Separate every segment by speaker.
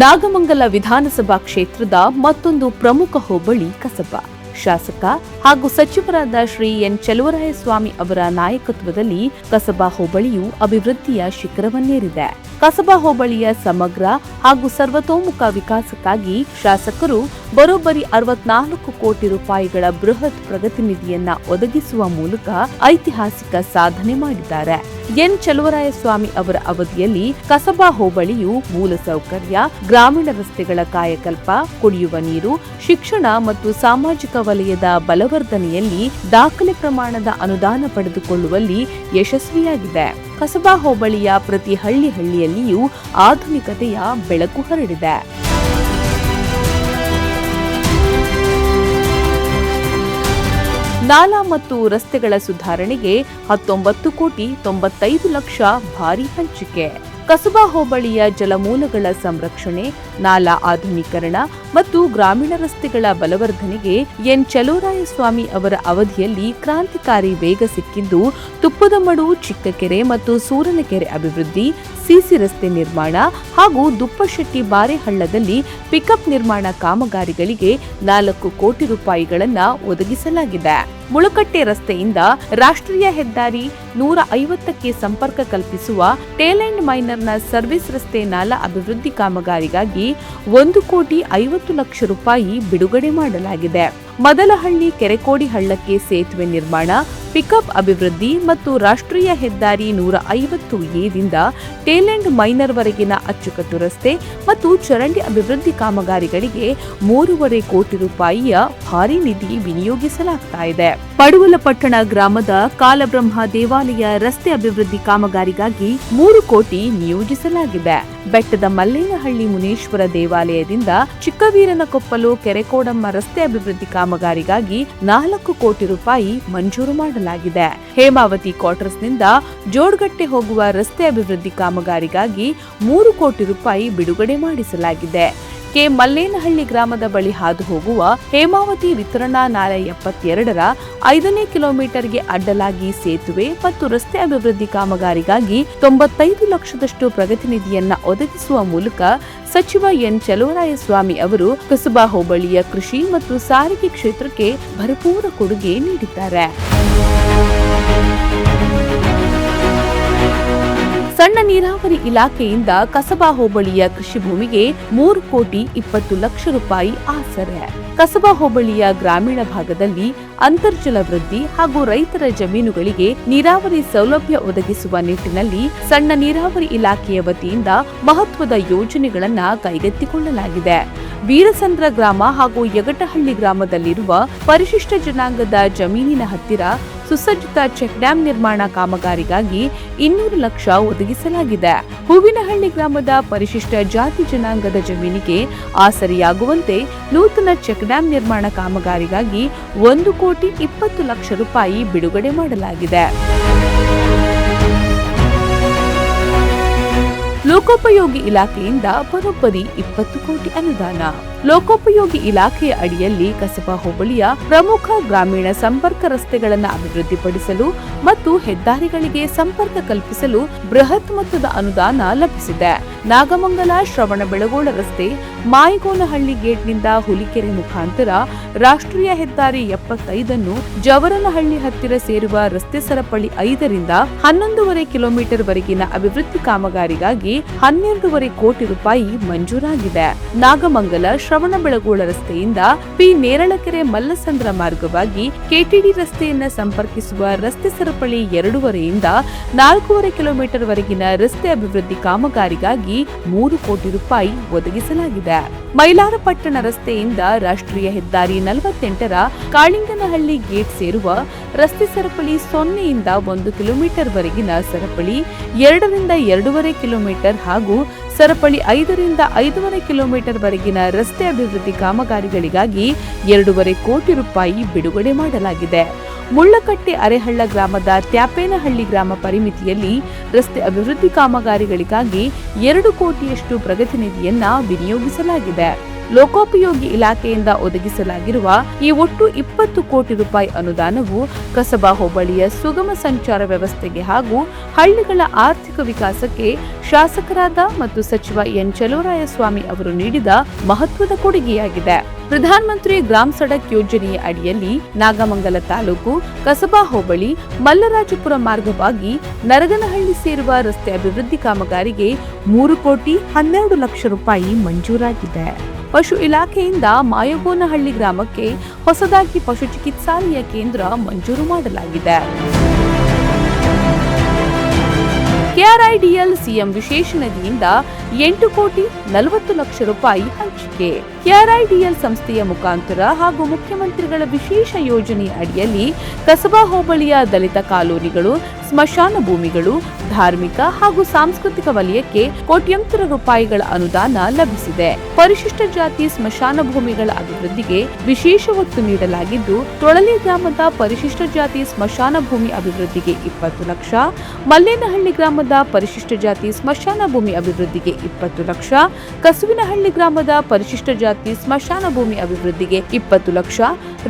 Speaker 1: ನಾಗಮಂಗಲ ವಿಧಾನಸಭಾ ಕ್ಷೇತ್ರದ ಮತ್ತೊಂದು ಪ್ರಮುಖ ಹೋಬಳಿ ಕಸಬಾ. ಶಾಸಕ ಹಾಗೂ ಸಚಿವರಾದ ಶ್ರೀ ಎನ್ ಚೆಲುವರಾಯಸ್ವಾಮಿ ಅವರ ನಾಯಕತ್ವದಲ್ಲಿ ಕಸಬಾ ಹೋಬಳಿಯು ಅಭಿವೃದ್ಧಿಯ ಶಿಖರವನ್ನೇರಿದೆ. ಕಸಬಾ ಹೋಬಳಿಯ ಸಮಗ್ರ ಹಾಗೂ ಸರ್ವತೋಮುಖ ವಿಕಾಸಕ್ಕಾಗಿ ಶಾಸಕರು ಬರೋಬ್ಬರಿ 64 ಕೋಟಿ ರೂಪಾಯಿಗಳ ಬೃಹತ್ ಪ್ರಗತಿ ನಿಧಿಯನ್ನ ಒದಗಿಸುವ ಮೂಲಕ ಐತಿಹಾಸಿಕ ಸಾಧನೆ ಮಾಡಿದ್ದಾರೆ. ಎನ್ ಚೆಲುವರಾಯಸ್ವಾಮಿ ಅವರ ಅವಧಿಯಲ್ಲಿ ಕಸಬಾ ಹೋಬಳಿಯು ಮೂಲಸೌಕರ್ಯ, ಗ್ರಾಮೀಣ ರಸ್ತೆಗಳ ಕಾಯಕಲ್ಪ, ಕುಡಿಯುವ ನೀರು, ಶಿಕ್ಷಣ ಮತ್ತು ಸಾಮಾಜಿಕ ವಲಯದ ಬಲವರ್ಧನೆಯಲ್ಲಿ ದಾಖಲೆ ಪ್ರಮಾಣದ ಅನುದಾನ ಪಡೆದುಕೊಳ್ಳುವಲ್ಲಿ ಯಶಸ್ವಿಯಾಗಿದೆ. ಕಸಬಾ ಹೋಬಳಿಯ ಪ್ರತಿ ಹಳ್ಳಿಯಲ್ಲಿಯೂ ಆಧುನಿಕತೆಯ ಬೆಳಕು ಹರಡಿದೆ. ನಾಲಾ ಮತ್ತು ರಸ್ತೆಗಳ ಸುಧಾರಣೆಗೆ 19 ಕೋಟಿ 95 ಲಕ್ಷ ಭಾರಿ ಹಂಚಿಕೆ. ಕಸಬಾ ಹೋಬಳಿಯ ಜಲಮೂಲಗಳ ಸಂರಕ್ಷಣೆ, ನಾಲಾ ಆಧುನೀಕರಣ ಮತ್ತು ಗ್ರಾಮೀಣ ರಸ್ತೆಗಳ ಬಲವರ್ಧನೆಗೆ ಎನ್ ಚೆಲುವರಾಯಸ್ವಾಮಿ ಅವರ ಅವಧಿಯಲ್ಲಿ ಕ್ರಾಂತಿಕಾರಿ ವೇಗ ಸಿಕ್ಕಿದ್ದು, ತುಪ್ಪದಮಡು, ಚಿಕ್ಕಕೆರೆ ಮತ್ತು ಸೂರನಕೆರೆ ಅಭಿವೃದ್ಧಿ, ಸಿಸಿ ರಸ್ತೆ ನಿರ್ಮಾಣ ಹಾಗೂ ದುಪ್ಪಶೆಟ್ಟಿ ಬಾರೆಹಳ್ಳದಲ್ಲಿ ಪಿಕಪ್ ನಿರ್ಮಾಣ ಕಾಮಗಾರಿಗಳಿಗೆ 4 ಕೋಟಿ ರೂಪಾಯಿಗಳನ್ನು ಒದಗಿಸಲಾಗಿದೆ. ಮುಳಕಟ್ಟೆ ರಸ್ತೆಯಿಂದ ರಾಷ್ಟ್ರೀಯ ಹೆದ್ದಾರಿ 150ಕ್ಕೆ ಸಂಪರ್ಕ ಕಲ್ಪಿಸುವ ಟೇಲ್ ಅಂಡ್ ಮೈನರ್ನ ಸರ್ವಿಸ್ ರಸ್ತೆ ನಾಲಾ ಅಭಿವೃದ್ಧಿ ಕಾಮಗಾರಿಗಾಗಿ 1 ಕೋಟಿ 50 ಲಕ್ಷ ರೂಪಾಯಿ ಬಿಡುಗಡೆ ಮಾಡಲಾಗಿದೆ. ಮದಲಹಳ್ಳಿ ಕೆರೆಕೋಡಿ ಹಳ್ಳಕ್ಕೆ ಸೇತುವೆ ನಿರ್ಮಾಣ, ಪಿಕಪ್ ಅಭಿವೃದ್ಧಿ ಮತ್ತು ರಾಷ್ಟ್ರೀಯ ಹೆದ್ದಾರಿ 150ಎದಿಂದ ಟೇಲ್ ಅಂಡ್ ಮೈನರ್ ವರೆಗಿನ ಅಚ್ಚುಕಟ್ಟು ರಸ್ತೆ ಮತ್ತು ಚರಂಡಿ ಅಭಿವೃದ್ಧಿ ಕಾಮಗಾರಿಗಳಿಗೆ 3.5 ಕೋಟಿ ರೂಪಾಯಿಯ ಭಾರಿ ನಿಧಿ ವಿನಿಯೋಗಿಸಲಾಗ್ತಾ ಇದೆ. ಪಡುವಲಪಟ್ಟಣ ಗ್ರಾಮದ ಕಾಲಬ್ರಹ್ಮ ದೇವಾಲಯ ರಸ್ತೆ ಅಭಿವೃದ್ಧಿ ಕಾಮಗಾರಿಗಾಗಿ 3 ಕೋಟಿ ನಿಯೋಜಿಸಲಾಗಿದೆ. ಬೆಟ್ಟದ ಮಲ್ಲೇನಹಳ್ಳಿ ಮುನೇಶ್ವರ ದೇವಾಲಯದಿಂದ ಚಿಕ್ಕವೀರನಕೊಪ್ಪಲು ಕೆರೆಕೋಡಮ್ಮ ರಸ್ತೆ ಅಭಿವೃದ್ಧಿ ಕಾಮಗಾರಿಗಾಗಿ 4 ಕೋಟಿ ರೂಪಾಯಿ ಮಂಜೂರು ಮಾಡಲಾಗಿದೆ. ಹೇಮಾವತಿ ಕ್ವಾರ್ಟರ್ಸ್ನಿಂದ ಜೋಡ್ಗಟ್ಟೆ ಹೋಗುವ ರಸ್ತೆ ಅಭಿವೃದ್ಧಿ ಕಾಮಗಾರಿಗಾಗಿ 3 ಕೋಟಿ ರೂಪಾಯಿ ಬಿಡುಗಡೆ ಮಾಡಿಸಲಾಗಿದೆ. ಕೆ ಮಲ್ಲೇನಹಳ್ಳಿ ಗ್ರಾಮದ ಬಳಿ ಹಾದು ಹೋಗುವ ಹೇಮಾವತಿ ವಿತರಣಾ ನಾಲೆ 72ರ 5ನೇ ಕಿಲೋಮೀಟರ್ಗೆ ಅಡ್ಡಲಾಗಿ ಸೇತುವೆ ಮತ್ತು ರಸ್ತೆ ಅಭಿವೃದ್ಧಿ ಕಾಮಗಾರಿಗಾಗಿ 95 ಲಕ್ಷದಷ್ಟು ಪ್ರಗತಿ ನಿಧಿಯನ್ನ ಒದಗಿಸುವ ಮೂಲಕ ಸಚಿವ ಎನ್ ಚೆಲುವರಾಯಸ್ವಾಮಿ ಅವರು ಕಸಬಾ ಹೋಬಳಿಯ ಕೃಷಿ ಮತ್ತು ಸಾರಿಗೆ ಕ್ಷೇತ್ರಕ್ಕೆ ಭರಪೂರ ಕೊಡುಗೆ ನೀಡಿದ್ದಾರೆ. ಸಣ್ಣ ನೀರಾವರಿ ಇಲಾಖೆಯಿಂದ ಕಸಬಾ ಹೋಬಳಿಯ ಕೃಷಿ ಭೂಮಿಗೆ 3 ಕೋಟಿ 20 ಲಕ್ಷ ರೂಪಾಯಿ ಆಸರೆ. ಕಸಬಾ ಹೋಬಳಿಯ ಗ್ರಾಮೀಣ ಭಾಗದಲ್ಲಿ ಅಂತರ್ಜಲ ವೃದ್ಧಿ ಹಾಗೂ ರೈತರ ಜಮೀನುಗಳಿಗೆ ನೀರಾವರಿ ಸೌಲಭ್ಯ ಒದಗಿಸುವ ನಿಟ್ಟಿನಲ್ಲಿ ಸಣ್ಣ ನೀರಾವರಿ ಇಲಾಖೆಯ ವತಿಯಿಂದ ಮಹತ್ವದ ಯೋಜನೆಗಳನ್ನು ಕೈಗೆತ್ತಿಕೊಳ್ಳಲಾಗಿದೆ. ವೀರಸಂದ್ರ ಗ್ರಾಮ ಹಾಗೂ ಯಗಟಹಳ್ಳಿ ಗ್ರಾಮದಲ್ಲಿರುವ ಪರಿಶಿಷ್ಟ ಜನಾಂಗದ ಜಮೀನಿನ ಹತ್ತಿರ ಸುಸಜ್ಜಿತ ಚೆಕ್ ಡ್ಯಾಂ ನಿರ್ಮಾಣ ಕಾಮಗಾರಿಗಾಗಿ 200 ಲಕ್ಷ ಒದಗಿಸಲಾಗಿದೆ. ಹೂವಿನಹಳ್ಳಿ ಗ್ರಾಮದ ಪರಿಶಿಷ್ಟ ಜಾತಿ ಜನಾಂಗದ ಜಮೀನಿಗೆ ಆಸರೆಯಾಗುವಂತೆ ನೂತನ ಚೆಕ್ ಡ್ಯಾಂ ನಿರ್ಮಾಣ ಕಾಮಗಾರಿಗಾಗಿ 1 ಕೋಟಿ 20 ಲಕ್ಷ ರೂಪಾಯಿ ಬಿಡುಗಡೆ ಮಾಡಲಾಗಿದೆ. ಲೋಕೋಪಯೋಗಿ ಇಲಾಖೆಯಿಂದ ಬರೋಬ್ಬರಿ 20 ಕೋಟಿ ಅನುದಾನ. ಲೋಕೋಪಯೋಗಿ ಇಲಾಖೆಯ ಅಡಿಯಲ್ಲಿ ಕಸಬಾ ಹೋಬಳಿಯ ಪ್ರಮುಖ ಗ್ರಾಮೀಣ ಸಂಪರ್ಕ ರಸ್ತೆಗಳನ್ನು ಅಭಿವೃದ್ಧಿಪಡಿಸಲು ಮತ್ತು ಹೆದ್ದಾರಿಗಳಿಗೆ ಸಂಪರ್ಕ ಕಲ್ಪಿಸಲು ಬೃಹತ್ ಮೊತ್ತದ ಅನುದಾನ ಲಭಿಸಿದೆ. ನಾಗಮಂಗಲ ಶ್ರವಣಬೆಳಗೊಳ ರಸ್ತೆ ಮಾಯಿಗೋನಹಳ್ಳಿ ಗೇಟ್ನಿಂದ ಹುಲಿಕೆರೆ ಮುಖಾಂತರ ರಾಷ್ಟ್ರೀಯ ಹೆದ್ದಾರಿ 75 ಜವರನಹಳ್ಳಿ ಹತ್ತಿರ ಸೇರುವ ರಸ್ತೆ ಸರಪಳಿ 5ರಿಂದ 11.5 ಕಿಲೋಮೀಟರ್ ವರೆಗಿನ ಅಭಿವೃದ್ಧಿ ಕಾಮಗಾರಿಗಾಗಿ 12.5 ಕೋಟಿ ರೂಪಾಯಿ ಮಂಜೂರಾಗಿದೆ. ನಾಗಮಂಗಲ ಶ್ರವಣಬೆಳಗೊಳ ರಸ್ತೆಯಿಂದ ಪಿ ನೇರಳಕೆರೆ ಮಲ್ಲಸಂದ್ರ ಮಾರ್ಗವಾಗಿ ಕೆಟಿಡಿ ರಸ್ತೆಯನ್ನ ಸಂಪರ್ಕಿಸುವ ರಸ್ತೆ ಸರಪಳಿ 2.5ರಿಂದ 4.5 ಕಿಲೋಮೀಟರ್ ವರೆಗಿನ ರಸ್ತೆ ಅಭಿವೃದ್ಧಿ ಕಾಮಗಾರಿಗಾಗಿ 3 ಕೋಟಿ ರೂಪಾಯಿ ಒದಗಿಸಲಾಗಿದೆ. ಮೈಲಾರಪಟ್ಟಣ ರಸ್ತೆಯಿಂದ ರಾಷ್ಟ್ರೀಯ ಹೆದ್ದಾರಿ 48ರ ಕಾಳಿಂಗನಹಳ್ಳಿ ಗೇಟ್ ಸೇರುವ ರಸ್ತೆ ಸರಪಳಿ 0ಯಿಂದ 1 ಕಿಲೋಮೀಟರ್ ವರೆಗಿನ ಸರಪಳಿ 2ರಿಂದ 2.5 ಕಿಲೋಮೀಟರ್ ಹಾಗೂ ಸರಪಳಿ 5ರಿಂದ 5.5 ಕಿಲೋಮೀಟರ್ ವರೆಗಿನ ರಸ್ತೆ ಅಭಿವೃದ್ಧಿ ಕಾಮಗಾರಿಗಳಿಗಾಗಿ 2.5 ಕೋಟಿ ರೂಪಾಯಿ ಬಿಡುಗಡೆ ಮಾಡಲಾಗಿದೆ. ಮುಳ್ಳಕಟ್ಟೆ ಅರೆಹಳ್ಳ ಗ್ರಾಮದ ತ್ಯಾಪೇನಹಳ್ಳಿ ಗ್ರಾಮ ಪರಿಮಿತಿಯಲ್ಲಿ ರಸ್ತೆ ಅಭಿವೃದ್ಧಿ ಕಾಮಗಾರಿಗಳಿಗಾಗಿ 2 ಕೋಟಿಯಷ್ಟು ಪ್ರಗತಿ ನಿಧಿಯನ್ನ ವಿನಿಯೋಗಿಸಲಾಗಿದೆ. ಲೋಕೋಪಯೋಗಿ ಇಲಾಖೆಯಿಂದ ಒದಗಿಸಲಾಗಿರುವ ಈ ಒಟ್ಟು 20 ಕೋಟಿ ರೂಪಾಯಿ ಅನುದಾನವು ಕಸಬಾ ಹೋಬಳಿಯ ಸುಗಮ ಸಂಚಾರ ವ್ಯವಸ್ಥೆಗೆ ಹಾಗೂ ಹಳ್ಳಿಗಳ ಆರ್ಥಿಕ ವಿಕಾಸಕ್ಕೆ ಶಾಸಕರಾದ ಮತ್ತು ಸಚಿವ ಎನ್ ಚಲುವರಾಯಸ್ವಾಮಿ ಅವರು ನೀಡಿದ ಮಹತ್ವದ ಕೊಡುಗೆಯಾಗಿದೆ. ಪ್ರಧಾನಮಂತ್ರಿ ಗ್ರಾಮ ಸಡಕ್ ಯೋಜನೆಯ ಅಡಿಯಲ್ಲಿ ನಾಗಮಂಗಲ ತಾಲೂಕು ಕಸಬಾ ಹೋಬಳಿ ಮಲ್ಲರಾಜಪುರ ಮಾರ್ಗವಾಗಿ ನರಗನಹಳ್ಳಿ ಸೇರುವ ರಸ್ತೆ ಅಭಿವೃದ್ಧಿ ಕಾಮಗಾರಿಗೆ 3 ಕೋಟಿ 12 ಲಕ್ಷ ರೂಪಾಯಿ ಮಂಜೂರಾಗಿದೆ. ಪಶು ಇಲಾಖೆಯಿಂದ ಮಾಯಗೋನಹಳ್ಳಿ ಗ್ರಾಮಕ್ಕೆ ಹೊಸದಾಗಿ ಪಶು ಚಿಕಿತ್ಸಾಲಯ ಕೇಂದ್ರ ಮಂಜೂರು ಮಾಡಲಾಗಿದೆ. ಕೆಆರ್ಐಡಿಎಲ್ ಸಿಎಂ ವಿಶೇಷ ನಿಧಿಯಿಂದ 8 ಕೋಟಿ 40 ಲಕ್ಷ ರೂಪಾಯಿ ಹಂಚಿಕೆ. ಕೆಆರ್ಐಡಿಎಲ್ ಸಂಸ್ಥೆಯ ಮುಖಾಂತರ ಹಾಗೂ ಮುಖ್ಯಮಂತ್ರಿಗಳ ವಿಶೇಷ ಯೋಜನೆಯ ಅಡಿಯಲ್ಲಿ ಕಸಬಾ ಹೋಬಳಿಯ ದಲಿತ ಕಾಲೋನಿಗಳು, ಸ್ಮಶಾನ ಭೂಮಿಗಳು, ಧಾರ್ಮಿಕ ಹಾಗೂ ಸಾಂಸ್ಕೃತಿಕ ವಲಯಕ್ಕೆ ಕೋಟ್ಯಂತರ ರೂಪಾಯಿಗಳ ಅನುದಾನ ಲಭಿಸಿದೆ. ಪರಿಶಿಷ್ಟ ಜಾತಿ ಸ್ಮಶಾನ ಭೂಮಿಗಳ ಅಭಿವೃದ್ಧಿಗೆ ವಿಶೇಷ ಒತ್ತು ನೀಡಲಾಗಿದ್ದು, ತೊಳಲಿ ಗ್ರಾಮದ ಪರಿಶಿಷ್ಟ ಜಾತಿ ಸ್ಮಶಾನ ಭೂಮಿ ಅಭಿವೃದ್ಧಿಗೆ 20 ಲಕ್ಷ, ಮಲ್ಲೇನಹಳ್ಳಿ ಗ್ರಾಮದ ಪರಿಶಿಷ್ಟ ಜಾತಿ ಸ್ಮಶಾನ ಭೂಮಿ ಅಭಿವೃದ್ಧಿಗೆ 20 ಲಕ್ಷ, ಕಸುವಿನಹಳ್ಳಿ ಗ್ರಾಮದ ಪರಿಶಿಷ್ಟ ಜಾತಿ ಸ್ಮಶಾನ ಭೂಮಿ ಅಭಿವೃದ್ಧಿಗೆ 20 ಲಕ್ಷ,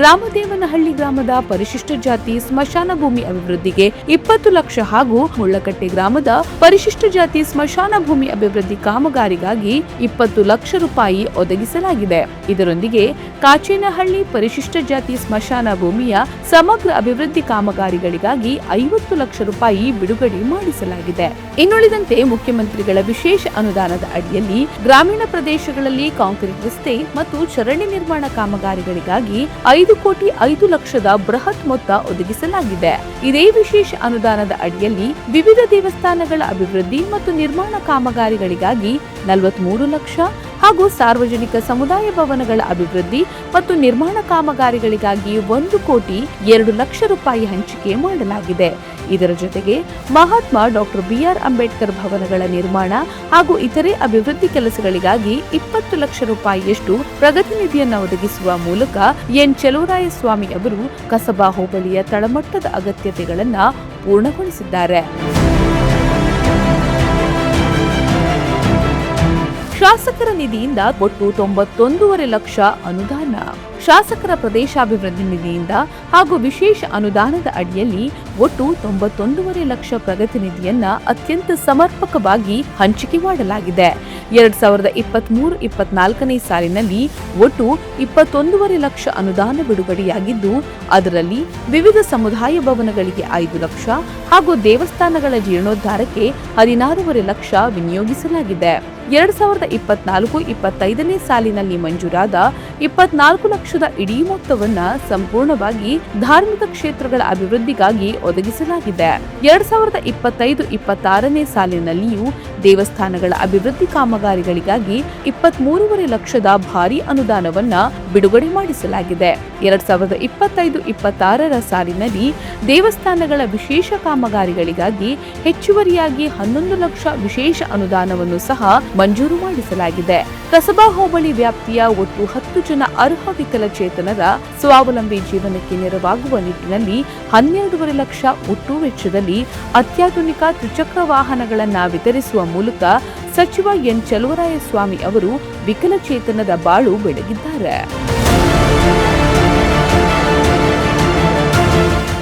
Speaker 1: ರಾಮದೇವನಹಳ್ಳಿ ಗ್ರಾಮದ ಪರಿಶಿಷ್ಟ ಜಾತಿ ಸ್ಮಶಾನ ಭೂಮಿ ಅಭಿವೃದ್ಧಿಗೆ 20 ಲಕ್ಷ ಹಾಗೂ ಮುಳ್ಳಕಟ್ಟೆ ಗ್ರಾಮದ ಪರಿಶಿಷ್ಟ ಜಾತಿ ಸ್ಮಶಾನ ಭೂಮಿ ಅಭಿವೃದ್ಧಿ ಕಾಮಗಾರಿಗಾಗಿ 20 ಲಕ್ಷ ರೂಪಾಯಿ ಒದಗಿಸಲಾಗಿದೆ. ಇದರೊಂದಿಗೆ ಕಾಚೇನಹಳ್ಳಿ ಪರಿಶಿಷ್ಟ ಜಾತಿ ಸ್ಮಶಾನ ಭೂಮಿಯ ಸಮಗ್ರ ಅಭಿವೃದ್ಧಿ ಕಾಮಗಾರಿಗಳಿಗಾಗಿ 50 ಲಕ್ಷ ರೂಪಾಯಿ ಬಿಡುಗಡೆ ಮಾಡಿಸಲಾಗಿದೆ. ಇನ್ನುಳಿದಂತೆ ಮುಖ್ಯಮಂತ್ರಿಗಳ ವಿಶೇಷ ಅನುದಾನದ ಅಡಿಯಲ್ಲಿ ಗ್ರಾಮೀಣ ಪ್ರದೇಶಗಳಲ್ಲಿ ಕಾಂಕ್ರೀಟ್ ರಸ್ತೆ ಮತ್ತು ಚರಂಡಿ ನಿರ್ಮಾಣ ಕಾಮಗಾರಿಗಳಿಗಾಗಿ 5 ಕೋಟಿ 5 ಲಕ್ಷದ ಬೃಹತ್ ಮೊತ್ತ ಒದಗಿಸಲಾಗಿದೆ. ಇದೇ ವಿಶೇಷ ಅನುದಾನದ ಅಡಿಯಲ್ಲಿ ವಿವಿಧ ದೇವಸ್ಥಾನಗಳ ಅಭಿವೃದ್ಧಿ ಮತ್ತು ನಿರ್ಮಾಣ ಕಾಮಗಾರಿಗಳಿಗಾಗಿ 43 ಲಕ್ಷ ಹಾಗೂ ಸಾರ್ವಜನಿಕ ಸಮುದಾಯ ಭವನಗಳ ಅಭಿವೃದ್ಧಿ ಮತ್ತು ನಿರ್ಮಾಣ ಕಾಮಗಾರಿಗಳಿಗಾಗಿ 1 ಕೋಟಿ 2 ಲಕ್ಷ ರೂಪಾಯಿ ಹಂಚಿಕೆ ಮಾಡಲಾಗಿದೆ. ಇದರ ಜೊತೆಗೆ ಮಹಾತ್ಮ ಡಾಕ್ಟರ್ ಬಿಆರ್ ಅಂಬೇಡ್ಕರ್ ಭವನಗಳ ನಿರ್ಮಾಣ ಹಾಗೂ ಇತರೆ ಅಭಿವೃದ್ಧಿ ಕೆಲಸಗಳಿಗಾಗಿ 20 ಲಕ್ಷ ರೂಪಾಯಿಯಷ್ಟು ಪ್ರಗತಿ ನಿಧಿಯನ್ನು ಒದಗಿಸುವ ಮೂಲಕ ಎನ್ ಚಲುವರಾಯಸ್ವಾಮಿ ಅವರು ಕಸಬಾ ಹೋಬಳಿಯ ತಳಮಟ್ಟದ ಅಗತ್ಯತೆಗಳನ್ನು ಪೂರ್ಣಗೊಳಿಸಿದ್ದಾರೆ. ಶಾಸಕರ ನಿಧಿಯಿಂದ ಒಟ್ಟು 91.5 ಲಕ್ಷ ಅನುದಾನ. ಶಾಸಕರ ಪ್ರದೇಶಾಭಿವೃದ್ಧಿ ನಿಧಿಯಿಂದ ಹಾಗೂ ವಿಶೇಷ ಅನುದಾನದ ಅಡಿಯಲ್ಲಿ ಒಟ್ಟು 91.5 ಲಕ್ಷ ಪ್ರಗತಿ ನಿಧಿಯನ್ನ ಅತ್ಯಂತ ಸಮರ್ಪಕವಾಗಿ ಹಂಚಿಕೆ ಮಾಡಲಾಗಿದೆ. 2023-24ನೇ ಸಾಲಿನಲ್ಲಿ ಒಟ್ಟು 21.5 ಲಕ್ಷ ಅನುದಾನ ಬಿಡುಗಡೆಯಾಗಿದ್ದು, ಅದರಲ್ಲಿ ವಿವಿಧ ಸಮುದಾಯ ಭವನಗಳಿಗೆ 5 ಲಕ್ಷ ಹಾಗೂ ದೇವಸ್ಥಾನಗಳ ಜೀರ್ಣೋದ್ಧಾರಕ್ಕೆ 16.5 ಲಕ್ಷ ವಿನಿಯೋಗಿಸಲಾಗಿದೆ. 2024-25ನೇ ಸಾಲಿನಲ್ಲಿ ಮಂಜೂರಾದ 24 ಲಕ್ಷದ ಇಡೀ ಮೊತ್ತವನ್ನ ಸಂಪೂರ್ಣವಾಗಿ ಧಾರ್ಮಿಕ ಕ್ಷೇತ್ರಗಳ ಅಭಿವೃದ್ಧಿಗಾಗಿ ಒದಗಿಸಲಾಗಿದೆ. 2025-26ನೇ ಸಾಲಿನಲ್ಲಿಯೂ ದೇವಸ್ಥಾನಗಳ ಅಭಿವೃದ್ಧಿ ಕಾಮಗಾರಿಗಳಿಗಾಗಿ 23.5 ಲಕ್ಷದ ಭಾರಿ ಅನುದಾನವನ್ನ ಬಿಡುಗಡೆ ಮಾಡಿಸಲಾಗಿದೆ. 2025-26ರ ಸಾಲಿನಲ್ಲಿ ದೇವಸ್ಥಾನಗಳ ವಿಶೇಷ ಕಾಮಗಾರಿಗಳಿಗಾಗಿ ಹೆಚ್ಚುವರಿಯಾಗಿ 11 ಲಕ್ಷ ವಿಶೇಷ ಅನುದಾನವನ್ನು ಸಹ ಮಂಜೂರು ಮಾಡಿಸಲಾಗಿದೆ. ಕಸಬಾ ಹೋಬಳಿ ವ್ಯಾಪ್ತಿಯ ಒಟ್ಟು 10 ಜನ ಅರ್ಹ ವಿಕಲಚೇತನರ ಸ್ವಾವಲಂಬಿ ಜೀವನಕ್ಕೆ ನೆರವಾಗುವ ನಿಟ್ಟಿನಲ್ಲಿ 12.5 ಲಕ್ಷ ಒಟ್ಟು ವೆಚ್ಚದಲ್ಲಿ ಅತ್ಯಾಧುನಿಕ ತ್ರಿಚಕ್ರ ವಾಹನಗಳನ್ನು ವಿತರಿಸುವ ಮೂಲಕ ಸಚಿವ ಎನ್ ಚಲುವರಾಯಸ್ವಾಮಿ ಅವರು ವಿಕಲಚೇತನದ ಬಾಳು ಬೆಳಗಿದ್ದಾರೆ.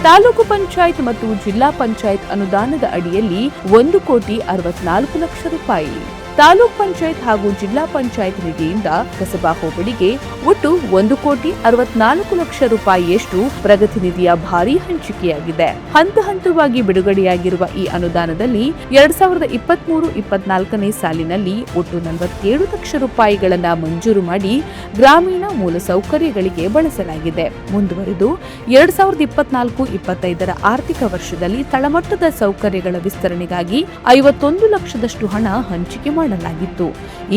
Speaker 1: ತಾಲೂಕು ಪಂಚಾಯತ್ ಮತ್ತು ಜಿಲ್ಲಾ ಪಂಚಾಯತ್ ಅನುದಾನದ ಅಡಿಯಲ್ಲಿ 1 ಕೋಟಿ 64 ಲಕ್ಷ ರೂಪಾಯಿ. ತಾಲೂಕ್ ಪಂಚಾಯತ್ ಹಾಗೂ ಜಿಲ್ಲಾ ಪಂಚಾಯತ್ ನಿಧಿಯಿಂದ ಕಸಬಾ ಹೋಬಳಿಗೆ ಒಟ್ಟು 1 ಕೋಟಿ 64 ಲಕ್ಷ ರೂಪಾಯಿಯಷ್ಟು ಪ್ರಗತಿ ನಿಧಿಯ ಭಾರೀ ಹಂಚಿಕೆಯಾಗಿದೆ. ಹಂತ ಹಂತವಾಗಿ ಬಿಡುಗಡೆಯಾಗಿರುವ ಈ ಅನುದಾನದಲ್ಲಿ 2023-24ನೇ ಸಾಲಿನಲ್ಲಿ ಒಟ್ಟು 47 ಲಕ್ಷ ರೂಪಾಯಿಗಳನ್ನು ಮಂಜೂರು ಮಾಡಿ ಗ್ರಾಮೀಣ ಮೂಲಸೌಕರ್ಯಗಳಿಗೆ ಬಳಸಲಾಗಿದೆ. ಮುಂದುವರೆದು 2024-25ರ ಆರ್ಥಿಕ ವರ್ಷದಲ್ಲಿ ತಳಮಟ್ಟದ ಸೌಕರ್ಯಗಳ ವಿಸ್ತರಣೆಗಾಗಿ 51 ಲಕ್ಷದಷ್ಟು ಹಣ ಹಂಚಿಕೆ ಮಾಡಲಾಗಿತ್ತು.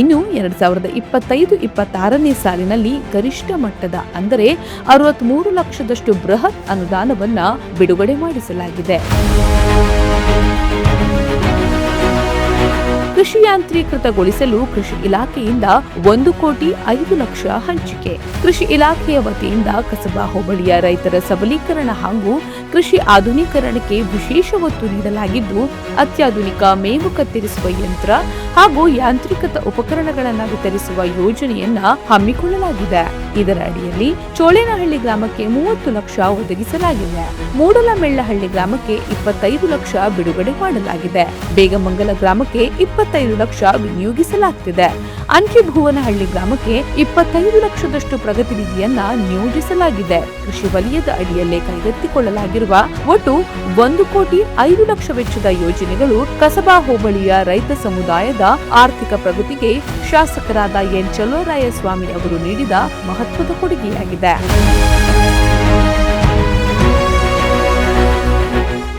Speaker 1: ಇನ್ನು 2025-26ನೇ ಸಾಲಿನಲ್ಲಿ ಗರಿಷ್ಠ ಮಟ್ಟದ ಅಂದರೆ 63 ಲಕ್ಷದಷ್ಟು ಬೃಹತ್ ಅನುದಾನವನ್ನ ಬಿಡುಗಡೆ ಮಾಡಿಸಲಾಗಿದೆ. ಕೃಷಿ ಯಾಂತ್ರೀಕೃತಗೊಳಿಸಲು ಕೃಷಿ ಇಲಾಖೆಯಿಂದ 1 ಕೋಟಿ 5 ಲಕ್ಷ ಹಂಚಿಕೆ. ಕೃಷಿ ಇಲಾಖೆಯ ವತಿಯಿಂದ ಕಸಬಾ ಹೋಬಳಿಯ ರೈತರ ಸಬಲೀಕರಣ ಹಾಗೂ ಕೃಷಿ ಆಧುನೀಕರಣಕ್ಕೆ ವಿಶೇಷ ಒತ್ತು ನೀಡಲಾಗಿದ್ದು, ಅತ್ಯಾಧುನಿಕ ಮೇವು ಕತ್ತರಿಸುವ ಯಂತ್ರ ಹಾಗೂ ಯಾಂತ್ರಿಕತ ಉಪಕರಣಗಳನ್ನು ವಿತರಿಸುವ ಯೋಜನೆಯನ್ನ ಹಮ್ಮಿಕೊಳ್ಳಲಾಗಿದೆ. ಇದರ ಅಡಿಯಲ್ಲಿ ಚೋಳೇನಹಳ್ಳಿ ಗ್ರಾಮಕ್ಕೆ 30 ಲಕ್ಷ ಒದಗಿಸಲಾಗಿದೆ. ಮೂಡಲಮೆಳ್ಳಹಳ್ಳಿ ಗ್ರಾಮಕ್ಕೆ 25 ಲಕ್ಷ ಬಿಡುಗಡೆ ಮಾಡಲಾಗಿದೆ. ಬೇಗಮಂಗಲ ಗ್ರಾಮಕ್ಕೆ 25 ಲಕ್ಷ ವಿನಿಯೋಗಿಸಲಾಗುತ್ತಿದೆ. ಅಂಚಿಭುವನಹಳ್ಳಿ ಗ್ರಾಮಕ್ಕೆ 25 ಲಕ್ಷದಷ್ಟು ಪ್ರಗತಿ ನಿಧಿಯನ್ನ ನಿಯೋಜಿಸಲಾಗಿದೆ. ಕೃಷಿ ವಲಯದ ಅಡಿಯಲ್ಲೇ ಕೈಗೆತ್ತಿಕೊಳ್ಳಲಾಗಿರುವ ಒಟ್ಟು 1,05 ಲಕ್ಷ ವೆಚ್ಚದ ಯೋಜನೆಗಳು ಕಸಬಾ ಹೋಬಳಿಯ ರೈತ ಸಮುದಾಯದ ಆರ್ಥಿಕ ಪ್ರಗತಿಗೆ ಶಾಸಕರಾದ ಎನ್ ಚಲುವರಾಯಸ್ವಾಮಿ ಅವರು ನೀಡಿದ ಮಹತ್ವದ ಕೊಡುಗೆಯಾಗಿದೆ.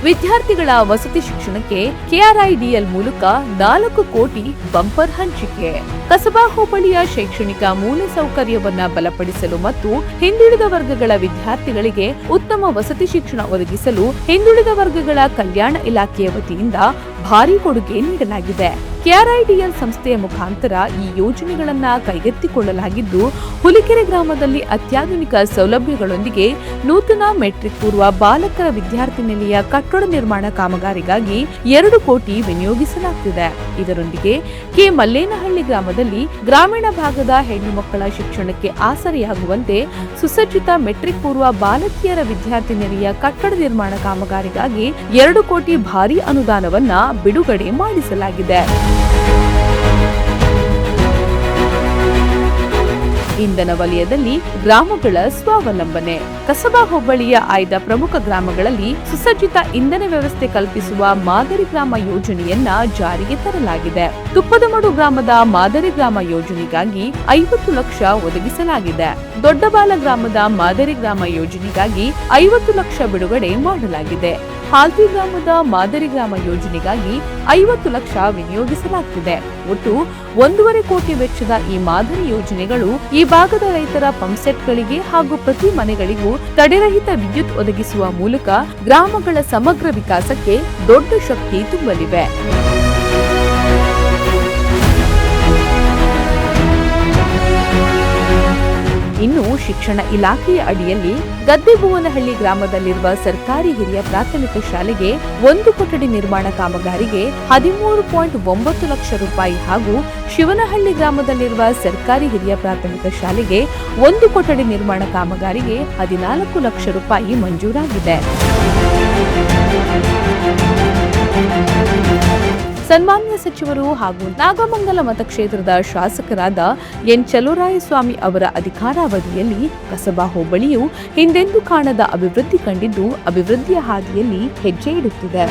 Speaker 1: ವಿದ್ಯಾರ್ಥಿಗಳ ವಸತಿ ಶಿಕ್ಷಣಕ್ಕೆ ಕೆಆರ್ಐಡಿಎಲ್ ಮೂಲಕ 4 ಕೋಟಿ ಬಂಪರ್ ಹಂಚಿಕೆ. ಕಸಬಾ ಹೋಬಳಿಯ ಶೈಕ್ಷಣಿಕ ಮೂಲಸೌಕರ್ಯವನ್ನ ಬಲಪಡಿಸಲು ಮತ್ತು ಹಿಂದುಳಿದ ವರ್ಗಗಳ ವಿದ್ಯಾರ್ಥಿಗಳಿಗೆ ಉತ್ತಮ ವಸತಿ ಶಿಕ್ಷಣ ಒದಗಿಸಲು ಹಿಂದುಳಿದ ವರ್ಗಗಳ ಕಲ್ಯಾಣ ಇಲಾಖೆಯ ವತಿಯಿಂದ ಭಾರಿ ಕೊಡುಗೆ ನೀಡಲಾಗಿದೆ. ಕೆಆರ್ಐಡಿಎಲ್ ಸಂಸ್ಥೆಯ ಮುಖಾಂತರ ಈ ಯೋಜನೆಗಳನ್ನ ಕೈಗೆತ್ತಿಕೊಳ್ಳಲಾಗಿದ್ದು, ಹುಲಿಕೆರೆ ಗ್ರಾಮದಲ್ಲಿ ಅತ್ಯಾಧುನಿಕ ಸೌಲಭ್ಯಗಳೊಂದಿಗೆ ನೂತನ ಮೆಟ್ರಿಕ್ ಪೂರ್ವ ಬಾಲಕರ ವಿದ್ಯಾರ್ಥಿ ನಿಲಯ ಕಟ್ಟಡ ನಿರ್ಮಾಣ ಕಾಮಗಾರಿಗಾಗಿ 2 ಕೋಟಿ ವಿನಿಯೋಗಿಸಲಾಗುತ್ತಿದೆ. ಇದರೊಂದಿಗೆ ಕೆ ಮಲ್ಲೇನಹಳ್ಳಿ ಗ್ರಾಮದಲ್ಲಿ ಗ್ರಾಮೀಣ ಭಾಗದ ಹೆಣ್ಣು ಮಕ್ಕಳ ಶಿಕ್ಷಣಕ್ಕೆ ಆಸರೆಯಾಗುವಂತೆ ಸುಸಜ್ಜಿತ ಮೆಟ್ರಿಕ್ ಪೂರ್ವ ಬಾಲಕಿಯರ ವಿದ್ಯಾರ್ಥಿ ನಿಲಯ ಕಟ್ಟಡ ನಿರ್ಮಾಣ ಕಾಮಗಾರಿಗಾಗಿ 2 ಕೋಟಿ ಭಾರಿ ಅನುದಾನವನ್ನ ಬಿಡುಗಡೆ ಮಾಡಿಸಲಾಗಿದೆ. ಇಂಧನ ವಲಯದಲ್ಲಿ ಗ್ರಾಮಗಳ ಸ್ವಾವಲಂಬನೆ. ಕಸಬಾ ಹೋಬಳಿಯ ಆಯ್ದ ಪ್ರಮುಖ ಗ್ರಾಮಗಳಲ್ಲಿ ಸುಸಜ್ಜಿತ ಇಂಧನ ವ್ಯವಸ್ಥೆ ಕಲ್ಪಿಸುವ ಮಾದರಿ ಗ್ರಾಮ ಯೋಜನೆಯನ್ನ ಜಾರಿಗೆ ತರಲಾಗಿದೆ. ತುಪ್ಪದಮಡು ಗ್ರಾಮದ ಮಾದರಿ ಗ್ರಾಮ ಯೋಜನೆಗಾಗಿ 50 ಲಕ್ಷ ಒದಗಿಸಲಾಗಿದೆ. ದೊಡ್ಡಬಾಲ ಗ್ರಾಮದ ಮಾದರಿ ಗ್ರಾಮ ಯೋಜನೆಗಾಗಿ 50 ಲಕ್ಷ ಬಿಡುಗಡೆ ಮಾಡಲಾಗಿದೆ. ಹಾಲ್ತಿ ಗ್ರಾಮದ ಮಾದರಿ ಗ್ರಾಮ ಯೋಜನೆಗಾಗಿ 50 ಲಕ್ಷ ವಿನಿಯೋಗಿಸಲಾಗುತ್ತಿದೆ. ಒಟ್ಟು 1.5 ಕೋಟಿ ವೆಚ್ಚದ ಈ ಮಾದರಿ ಯೋಜನೆಗಳು ಈ ಭಾಗದ ರೈತರ ಪಂಪ್ಸೆಟ್ಗಳಿಗೆ ಹಾಗೂ ಪ್ರತಿ ಮನೆಗಳಿಗೂ ತಡೆರಹಿತ ವಿದ್ಯುತ್ ಒದಗಿಸುವ ಮೂಲಕ ಗ್ರಾಮಗಳ ಸಮಗ್ರ ವಿಕಾಸಕ್ಕೆ ದೊಡ್ಡ ಶಕ್ತಿ ತುಂಬಲಿವೆ. ಇನ್ನು ಶಿಕ್ಷಣ ಇಲಾಖೆಯ ಅಡಿಯಲ್ಲಿ ಗದ್ದೆಭುವನಹಳ್ಳಿ ಗ್ರಾಮದಲ್ಲಿರುವ ಸರ್ಕಾರಿ ಹಿರಿಯ ಪ್ರಾಥಮಿಕ ಶಾಲೆಗೆ 1 ಕೊಠಡಿ ನಿರ್ಮಾಣ ಕಾಮಗಾರಿಗೆ 13.9 ಲಕ್ಷ ರೂಪಾಯಿ ಹಾಗೂ ಶಿವನಹಳ್ಳಿ ಗ್ರಾಮದಲ್ಲಿರುವ ಸರ್ಕಾರಿ ಹಿರಿಯ ಪ್ರಾಥಮಿಕ ಶಾಲೆಗೆ 1 ಕೊಠಡಿ ನಿರ್ಮಾಣ ಕಾಮಗಾರಿಗೆ 14 ಲಕ್ಷ ರೂಪಾಯಿ ಮಂಜೂರಾಗಿದೆ. ಸನ್ಮಾನ್ಯ ಸಚಿವರು ಹಾಗೂ ನಾಗಮಂಗಲ ಮತಕ್ಷೇತ್ರದ ಶಾಸಕರಾದ ಎನ್ ಚಲುವರಾಯಸ್ವಾಮಿ ಅವರ ಅಧಿಕಾರಾವಧಿಯಲ್ಲಿ ಕಸಬಾ ಹೋಬಳಿಯು ಹಿಂದೆಂದೂ ಕಾಣದ ಅಭಿವೃದ್ಧಿ ಕಂಡಿದ್ದು, ಅಭಿವೃದ್ಧಿಯ ಹಾದಿಯಲ್ಲಿ ಹೆಜ್ಜೆ ಇಡುತ್ತಿದೆ.